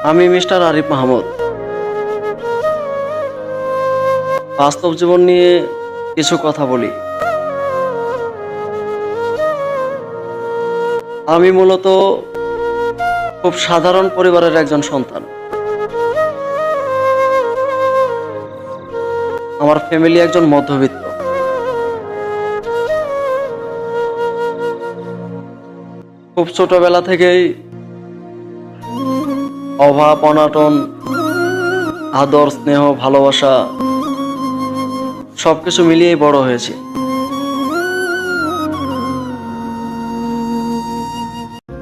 আমি মিস্টার আরিফ মাহমুদ। বাস্তব জীবন নিয়ে কিছু কথা বলি। আমি মূলত খুব সাধারণ পরিবারের একজন সন্তান। আমার ফ্যামিলি একজন মধ্যবিত্ত। খুব ছোটবেলা থেকেই অভাব, অনাটন, আদর, স্নেহ, ভালোবাসা সবকিছু মিলিয়েই বড় হয়েছি।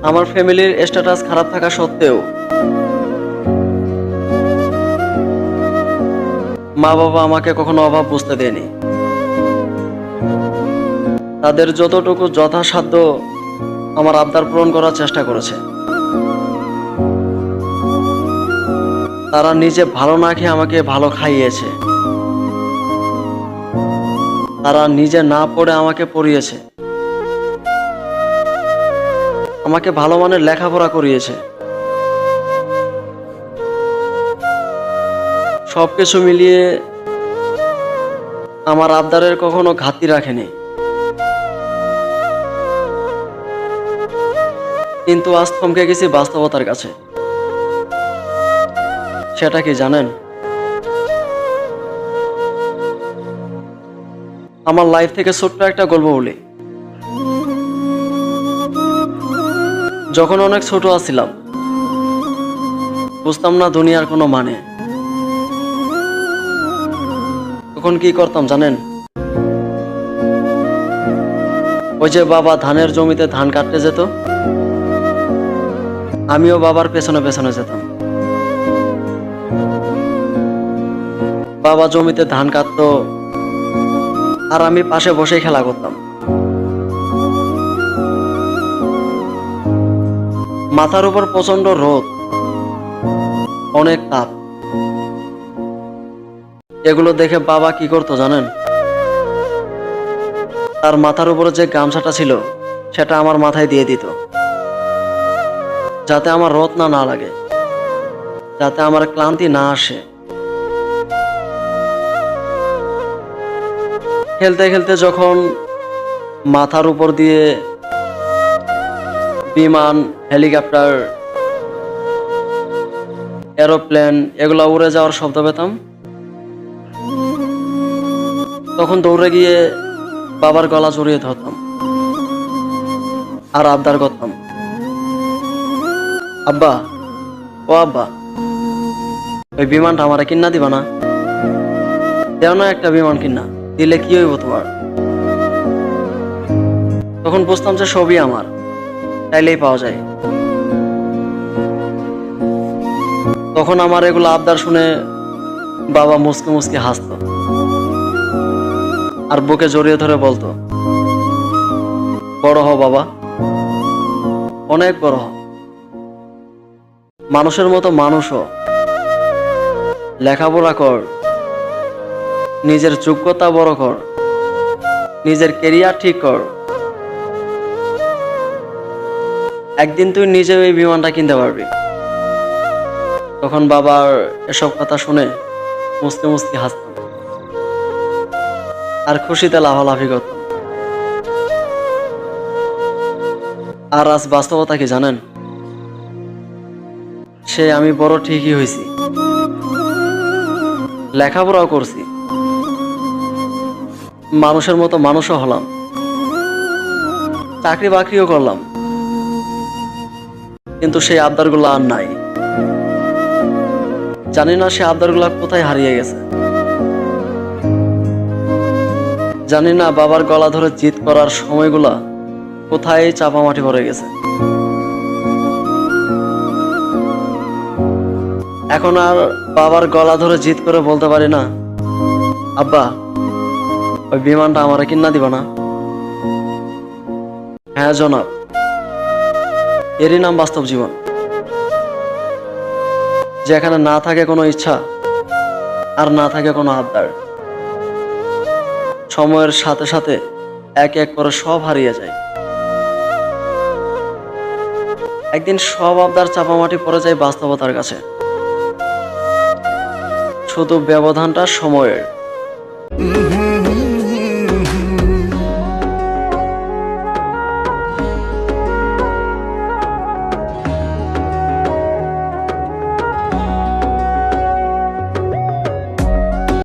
আমার ফ্যামিলির স্ট্যাটাস খারাপ থাকা সত্ত্বেও মা বাবা আমাকে কখনো অভাব বুঝতে দেয়নি। তাদের যতটুকু যথাসাধ্য আমার আবদার পূরণ করার চেষ্টা করেছে। তারা নিজে ভালো না খেয়ে আমাকে ভালো খাইয়েছে। তারা নিজে না পড়ে আমাকে পড়িয়েছে। আমাকে ভালো মানের লেখাপড়া করিয়েছে। সবকিছু মিলিয়ে আমার আবদারের কখনো ঘাটতি রাখেনি। কিন্তু আজ থমকে গেছি বাস্তবতার কাছে। সেটা কি জানেন? আমার লাইফ থেকে ছোট্ট একটা গল্প বলি। যখন অনেক ছোট আছিলাম, বুঝতাম না দুনিয়ার কোনো মানে। তখন কি করতাম জানেন? ওই যে বাবা ধানের জমিতে ধান কাটতে যেত, আমিও বাবার পেছনে পেছনে যেতাম। বাবা জমিতে ধান কাটতো আর আমি পাশে বসেই খেলা করতাম। মাথার উপর প্রচন্ড রোদ, অনেক তাপ। এগুলো দেখে বাবা কি করতো জানেন? তার মাথার উপরে যে গামছাটা ছিল সেটা আমার মাথায় দিয়ে দিত, যাতে আমার রোদ না লাগে, যাতে আমার ক্লান্তি না আসে। খেলতে খেলতে যখন মাথার উপর দিয়ে বিমান, হেলিকপ্টার, এরোপ্লেন এগুলো উড়ে যাওয়ার শব্দ পেতাম, তখন দৌড়ে গিয়ে বাবার গলা জড়িয়ে ধরতাম আর আবদার করতাম, আব্বা, ও আব্বা, ওই বিমানটা আমারে কিনা দিবা না? দেও না একটা বিমান কিনা, দিলে কি হইব তোমার? তখন বুঝতাম যে সবই আমার, চাইলেই পাওয়া যায়। তখন আমার এগুলো আবদার শুনে বাবা মুচকে মুচকে হাসতো আর বুকে জড়িয়ে ধরে বলতো, বড় হও বাবা, অনেক বড় হও, মানুষের মতো মানুষ হ, লেখাপড়া কর, নিজের যোগ্যতা বড় কর, নিজের কেরিয়ার ঠিক কর, একদিন তুই নিজে ওই বিমানটা কিনতে পারবি। তখন বাবার এসব কথা শুনে মুচকে মুচকে হাসতাম আর খুশিতে লাফালাফি করতাম। আর আজ বাস্তবতা কি জানেন? সে আমি বড় ঠিকই হয়েছি, লেখাপড়াও করছি, মানুষের মতো মানুষও হলাম, চাকরি বাকরিও করলাম, কিন্তু সেই আবদারগুলো আর নাই। জানি না সে আবদারগুলো কোথায় হারিয়ে গেছে। জানি না বাবার গলা ধরে জিদ করার সময়গুলা কোথায় চাপা মাটি পড়ে গেছে। এখন আর বাবার গলা ধরে জিদ করে বলতে পারি না, আব্বা, ওই বিমানটা আমারে কিনা দিবা না? হ্যাঁ জনাব, এরই নাম বাস্তব জীবন, যেখানে না থাকে কোনো ইচ্ছা আর না থাকে কোনো আবদার। সময়ের সাথে সাথে এক এক করে সব হারিয়ে যায়। একদিন সব আবদার চাপামাটি পড়ে যায় বাস্তবতার কাছে। শুধু ব্যবধানটা সময়ের।